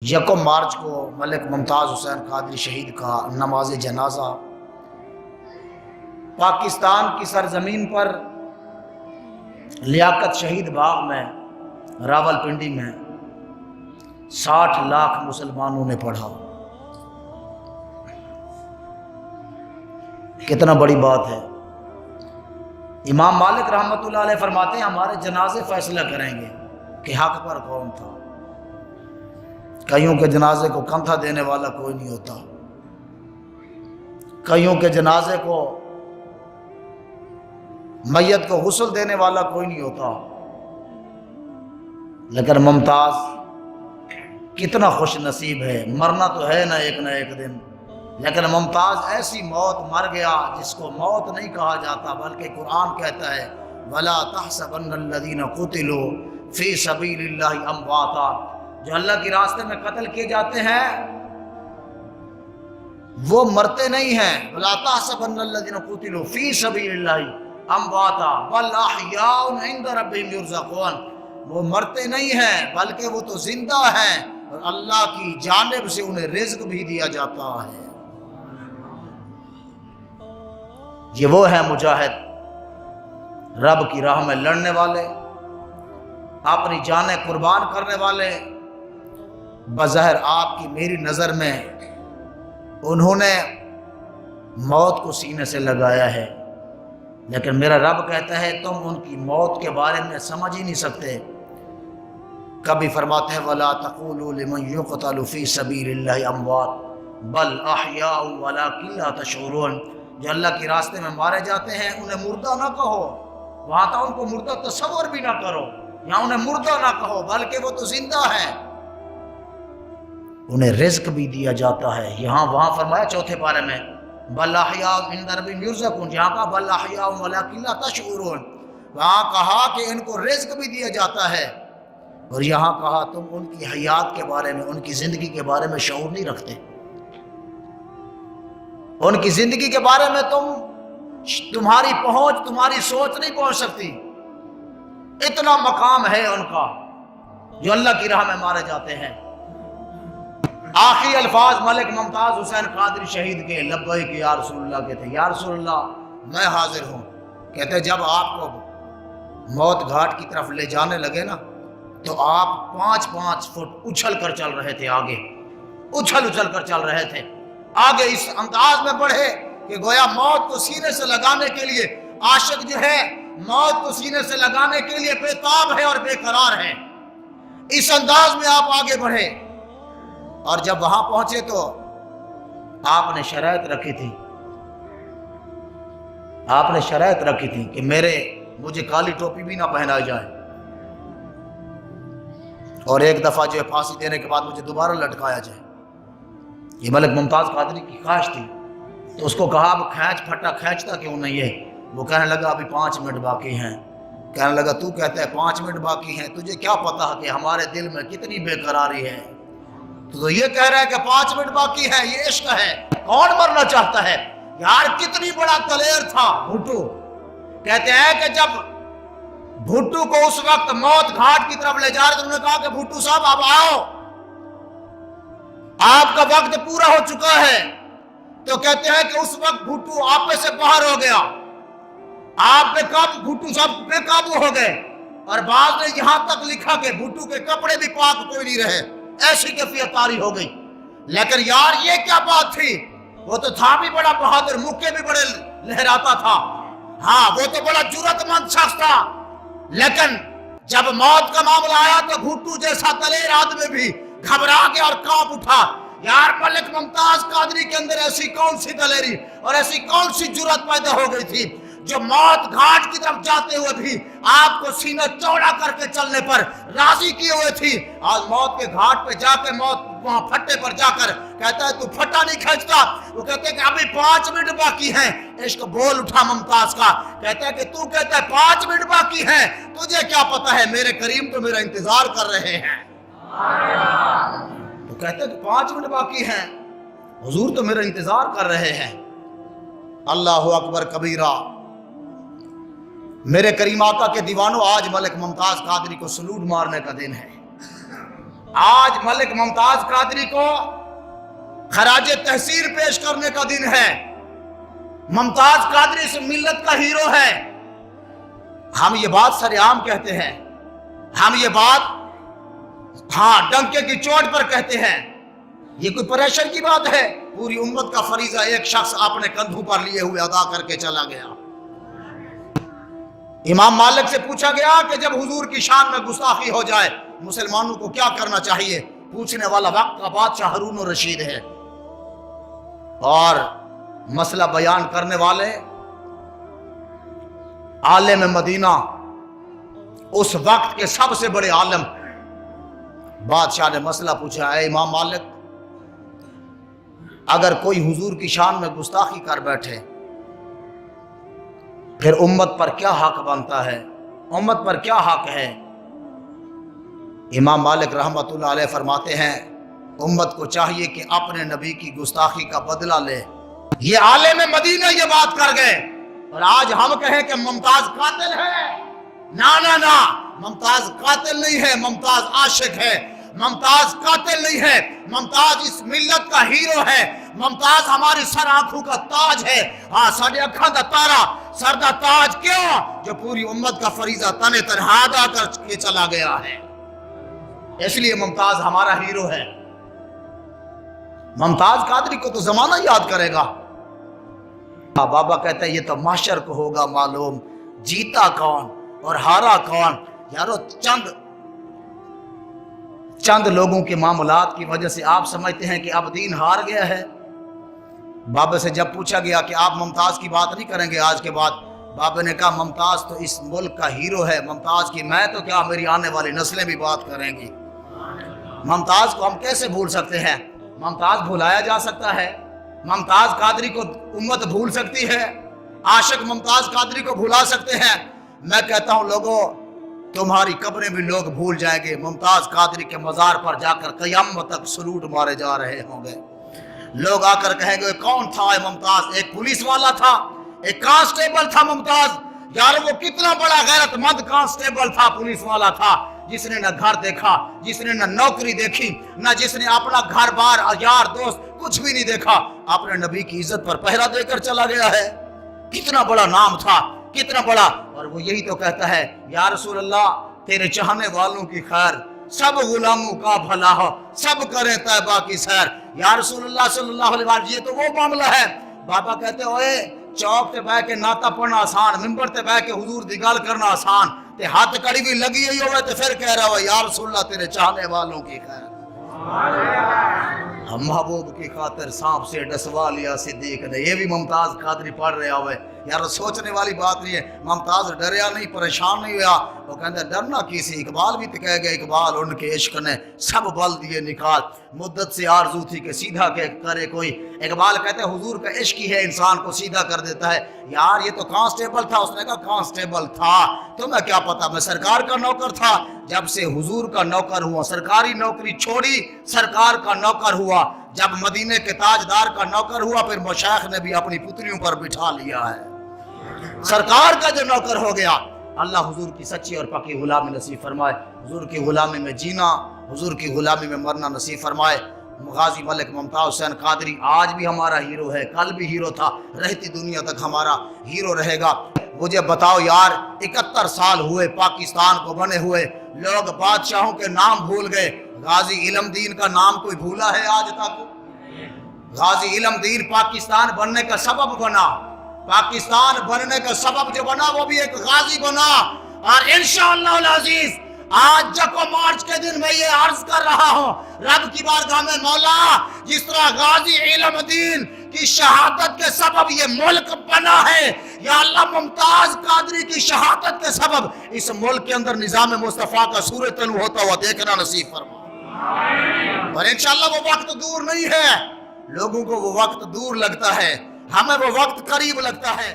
یکم مارچ کو ملک ممتاز حسین قادری شہید کا نماز جنازہ پاکستان کی سرزمین پر لیاقت شہید باغ میں راول پنڈی میں 60 لاکھ مسلمانوں نے پڑھا۔ کتنا بڑی بات ہے۔ امام مالک رحمۃ اللہ علیہ فرماتے ہیں ہمارے جنازے فیصلہ کریں گے کہ حق پر کون تھا۔ کئیوں کے جنازے کو کندھا دینے والا کوئی نہیں ہوتا، کئیوں کے جنازے کو میت کو غسل دینے والا کوئی نہیں ہوتا، لیکن ممتاز کتنا خوش نصیب ہے۔ مرنا تو ہے نہ ایک دن، لیکن ممتاز ایسی موت مر گیا جس کو موت نہیں کہا جاتا بلکہ قرآن کہتا ہے وَلَا تَحْسَبَنَّ الَّذِينَ قُتِلُوا فِي سَبِيلِ اللَّهِ أَمْوَاتًا، جو اللہ کے راستے میں قتل کیے جاتے ہیں وہ مرتے نہیں ہیں۔ وَلَا تَحْسَبَنَّ الَّذِينَ قُتِلُوا فِي سَبِيلِ اللَّهِ أَمْوَاتًا بَلْ أَحْيَاءٌ عِندَ رَبِّهِمْ يُرْزَقُونَ، وہ مرتے نہیں ہیں بلکہ وہ تو زندہ ہیں اور اللہ کی جانب سے انہیں رزق بھی دیا جاتا ہے۔ یہ وہ ہے مجاہد، رب کی راہ میں لڑنے والے، اپنی جانیں قربان کرنے والے۔ بظاہر آپ کی میری نظر میں انہوں نے موت کو سینے سے لگایا ہے، لیکن میرا رب کہتا ہے تم ان کی موت کے بارے میں سمجھ ہی نہیں سکتے۔ کبھی فرماتے ہیں وَلَا تَقُولُوا لِمَنْ يُقْتَلُ فِي سَبِيلِ اللَّهِ أَمْوَاتٌ بَلْ أَحْيَاءٌ وَلَٰكِن لَا تَشْعُرُونَ، جو اللہ کے راستے میں مارے جاتے ہیں انہیں مردہ نہ کہو، وہاں تو ان کو مردہ تصور بھی نہ کرو، یہاں انہیں مردہ نہ کہو بلکہ وہ تو زندہ ہیں، انہیں رزق بھی دیا جاتا ہے۔ یہاں وہاں فرمایا چوتھے پارے میں بل احیاء عند ربہم یرزقون، جہاں کہا بل احیاء ولکن لا تشعرون، وہاں کہا کہ ان کو رزق بھی دیا جاتا ہے، اور یہاں کہا تم ان کی حیات کے بارے میں، ان کی زندگی کے بارے میں شعور نہیں رکھتے، ان کی زندگی کے بارے میں تمہاری پہنچ، تمہاری سوچ نہیں پہنچ سکتی۔ اتنا مقام ہے ان کا جو اللہ کی راہ میں مارے جاتے ہیں۔ آخری الفاظ ملک ممتاز حسین قادری شہید کے لبیک یا رسول اللہ کے تھے، یا رسول اللہ میں حاضر ہوں۔ کہتے جب آپ کو موت گھاٹ کی طرف لے جانے لگے نا تو آپ 5-5 فٹ اچھل کر چل رہے تھے، آگے اچھل کر چل رہے تھے، آگے اس انداز میں بڑھے کہ گویا موت کو سینے سے لگانے کے لیے عاشق جو ہے موت کو سینے سے لگانے کے لیے بے تاب ہے اور بے قرار ہے، اس انداز میں آپ آگے بڑھے۔ اور جب وہاں پہنچے تو آپ نے شرائط رکھی تھی، آپ نے شرائط رکھی تھی کہ مجھے کالی ٹوپی بھی نہ پہنائی جائے، اور ایک دفعہ جو ہے پھانسی دینے کے بعد مجھے دوبارہ لٹکایا جائے۔ یہ ملک ممتاز قادری کی خواہش تھی، تو اس کو کہا اب کھینچ پھٹا کھینچتا کیوں نہیں ہے؟ وہ کہنے لگا ابھی 5 منٹ باقی ہیں۔ کہنے لگا تو کہتا ہے 5 منٹ باقی ہیں، تجھے کیا پتا کہ ہمارے دل میں کتنی بے قراری ہے؟ تو یہ کہہ رہا ہے کہ 5 منٹ باقی ہے، یہ عشق ہے، کون مرنا چاہتا ہے؟ یار کتنی بڑا دلیر تھا بھٹو۔ کہتے ہیں کہ جب بھٹو کو اس وقت موت گھاٹ کی طرف لے جا رہے تو انہوں نے کہا کہ بھٹو صاحب آپ آؤ، آپ کا وقت پورا ہو چکا ہے۔ تو کہتے ہیں کہ اس وقت بھٹو آپ سے باہر ہو گیا، آپ پہ بھٹو صاحب بے قابو ہو گئے، اور بعض نے یہاں تک لکھا کہ بھٹو کے کپڑے بھی پاک کوئی نہیں رہے، ایسی کیفیت طاری ہو گئی۔ لیکن یار یہ کیا بات تھی؟ وہ تو تھا بھی بڑا بہادر، مکے بھی بڑے لہراتا تھا، ہاں وہ تو بڑا جرأت مند شخص تھا، لیکن جب موت کا معاملہ آیا تو بھٹو جیسا دلیر آدمی بھی گھبرا گیا اور کانپ اٹھا۔ یار ملک ممتاز قادری کے اندر ایسی کون سی دلیری اور ایسی کون سی جرأت پیدا ہو گئی تھی جو موت گھاٹ کی طرف جاتے ہوئے بھی آپ کو سینہ چوڑا کر کے چلنے پر راضی کیے ہوئے تھی۔ آج موت کے گھاٹ پہ جا کے موت وہاں پھٹے پر جا کر کہتا ہے تو پھٹا نہیں کھینچتا، وہ کہتے ہیں کہ ابھی 5 منٹ باقی ہیں۔ عشق بول اٹھا ممتاز کا، کہتا ہے کہ تو کہتا ہے 5 منٹ باقی ہیں، تجھے کیا پتا ہے میرے کریم تو میرا انتظار کر رہے ہیں۔ تو کہتے ہیں کہ 5 منٹ باقی ہیں، حضور تو میرا انتظار کر رہے ہیں۔ اللہ اکبر کبیرہ۔ میرے کریم آقا کے دیوانوں، آج ملک ممتاز قادری کو سلوٹ مارنے کا دن ہے۔ آج ملک ممتاز قادری کو خراج تحسین پیش کرنے کا دن ہے۔ ممتاز قادری اس ملت کا ہیرو ہے۔ ہم یہ بات سرعام کہتے ہیں، ہم یہ بات ڈنکے کی چوٹ پر کہتے ہیں، یہ کوئی پریشر کی بات ہے؟ پوری امت کا فریضہ ایک شخص اپنے کندھوں پر لیے ہوئے ادا کر کے چلا گیا۔ امام مالک سے پوچھا گیا کہ جب حضور کی شان میں گستاخی ہو جائے مسلمانوں کو کیا کرنا چاہیے؟ پوچھنے والا وقت کا بادشاہ ہارون الرشید ہے، اور مسئلہ بیان کرنے والے عالم مدینہ، اس وقت کے سب سے بڑے عالم۔ بادشاہ نے مسئلہ پوچھا، اے امام مالک، اگر کوئی حضور کی شان میں گستاخی کر بیٹھے پھر امت پر کیا حق بنتا ہے؟ امت پر کیا حق ہے؟ امام مالک رحمۃ اللہ علیہ فرماتے ہیں امت کو چاہیے کہ اپنے نبی کی گستاخی کا بدلہ لے۔ یہ عالم مدینہ یہ بات کر گئے، اور آج ہم کہیں کہ ممتاز قاتل ہے۔ نہ، ممتاز قاتل نہیں ہے، ممتاز عاشق ہے۔ ممتاز قاتل نہیں ہے، ممتاز اس ملت کا ہیرو ہے۔ ممتاز ہماری سر آنکھوں کا تاج ہے۔ ساڑھے اکھاں دا تارا، سر دا تاج کیوں؟ جو پوری امت کا فریضہ تنے تنہا ادا کر کے چلا گیا ہے، اس لیے ممتاز ہمارا ہیرو ہے۔ ممتاز قادری کو تو زمانہ یاد کرے گا۔ بابا کہتا ہے یہ تو محشر کو ہوگا معلوم، جیتا کون اور ہارا کون۔ یارو چند لوگوں کے معاملات کی وجہ سے آپ سمجھتے ہیں کہ اب دین ہار گیا ہے۔ بابا سے جب پوچھا گیا کہ آپ ممتاز کی بات نہیں کریں گے آج کے بعد، بابا نے کہا ممتاز تو اس ملک کا ہیرو ہے، ممتاز کی میں تو کیا میری آنے والی نسلیں بھی بات کریں گی۔ ممتاز کو ہم کیسے بھول سکتے ہیں؟ ممتاز بھلایا جا سکتا ہے؟ ممتاز قادری کو امت بھول سکتی ہے؟ عاشق ممتاز قادری کو بھلا سکتے ہیں؟ میں کہتا ہوں لوگوں، تمہاری قبریں بھی لوگ بھول جائیں گے، ممتاز قادری کے مزار پر جا کر قیامت تک سلوٹ مارے جا رہے ہوں گے۔ لوگ آ کر کہیں گے کون تھا یہ ممتاز؟ ایک پولیس والا تھا، ایک کانسٹیبل تھا ممتاز۔ یار وہ کتنا بڑا غیرت مند کانسٹیبل تھا، پولیس والا تھا، جس نے نہ گھر دیکھا، جس نے نہ نوکری دیکھی، نہ جس نے اپنا گھر بار یار دوست کچھ بھی نہیں دیکھا، اپنے نبی کی عزت پر پہرا دے کر چلا گیا ہے۔ کتنا بڑا نام تھا، کتنا بڑا۔ اور وہ یہی تو کہتا ہے یا رسول اللہ تیرے چاہنے والوں کی خیر، سب غلاموں کا بھلا ہو، سب کریں طیبہ کی سیر۔ یا رسول اللہ صلی اللہ علیہ وسلم، یہ تو وہ معاملہ ہے۔ بابا کہتے ہوئے چوک تے بہ کے ناتا پڑھنا آسان، ممبر تے بہ کے حضور دی گل کرنا آسان، تے ہاتھ کڑی بھی لگی ہوئی ہوئے تے پھر کہہ رہا ہو یا رسول اللہ تیرے چاہنے والوں کی خیر۔ ہم محبوب کی خاطر سانپ سے ڈسوا لیا صدیق نے، یہ بھی ممتاز قادری پڑھ رہا ہوئے۔ یار سوچنے والی بات نہیں ہے، ممتاز ڈریا نہیں، پریشان نہیں ہوا۔ وہ کہتے ڈرنا کسی، اقبال بھی تو کہہ گیا اقبال ان کے عشق نے سب بل دیے نکال، مدت سے آرزو تھی کہ سیدھا کرے کوئی۔ اقبال کہتے ہیں حضور کا عشق ہی ہے انسان کو سیدھا کر دیتا ہے۔ یار یہ تو کانسٹیبل تھا، اس نے کہا کانسٹیبل تھا، تمہیں کیا پتا، میں سرکار کا نوکر تھا۔ جب سے حضور کا نوکر ہوا، سرکاری نوکری چھوڑی، سرکار کا نوکر ہوا۔ جب مدینے کے تاجدار کا نوکر ہوا، پھر مشائخ نے بھی اپنی پتریوں پر بٹھا لیا ہے۔ سرکار کا جو نوکر ہو گیا، اللہ حضور کی سچی اور پکی غلامی نصیب فرمائے، حضور کی غلامی میں جینا، حضور کی غلامی میں مرنا نصیب فرمائے۔ غازی ملک ممتاز حسین قادری آج بھی ہمارا ہیرو ہے، کل بھی ہیرو تھا، رہتی دنیا تک ہمارا ہیرو رہے گا۔ مجھے بتاؤ یار، 71 سال ہوئے پاکستان کو بنے ہوئے، لوگ بادشاہوں کے نام بھول گئے، غازی علم دین کا نام کوئی بھولا ہے آج تک؟ غازی علم دین پاکستان بننے کا سبب بنا، پاکستان بننے کا سبب جو بنا وہ بھی ایک غازی بنا۔ اور انشاءاللہ العزیز آج جکو مارچ کے دن میں یہ عرض کر رہا ہوں رب کی بارگاہ میں، مولا جس طرح غازی علم دین کی شہادت کے سبب یہ ملک بنا ہے، یا اللہ ممتاز قادری کی شہادت کے سبب اس ملک کے اندر نظام مصطفیٰ کا سورج طلوع ہوتا ہوا دیکھنا نصیب فرما۔ اور انشاءاللہ وہ وقت دور نہیں ہے، لوگوں کو وہ وقت دور لگتا ہے، ہمیں وہ وقت قریب لگتا ہے۔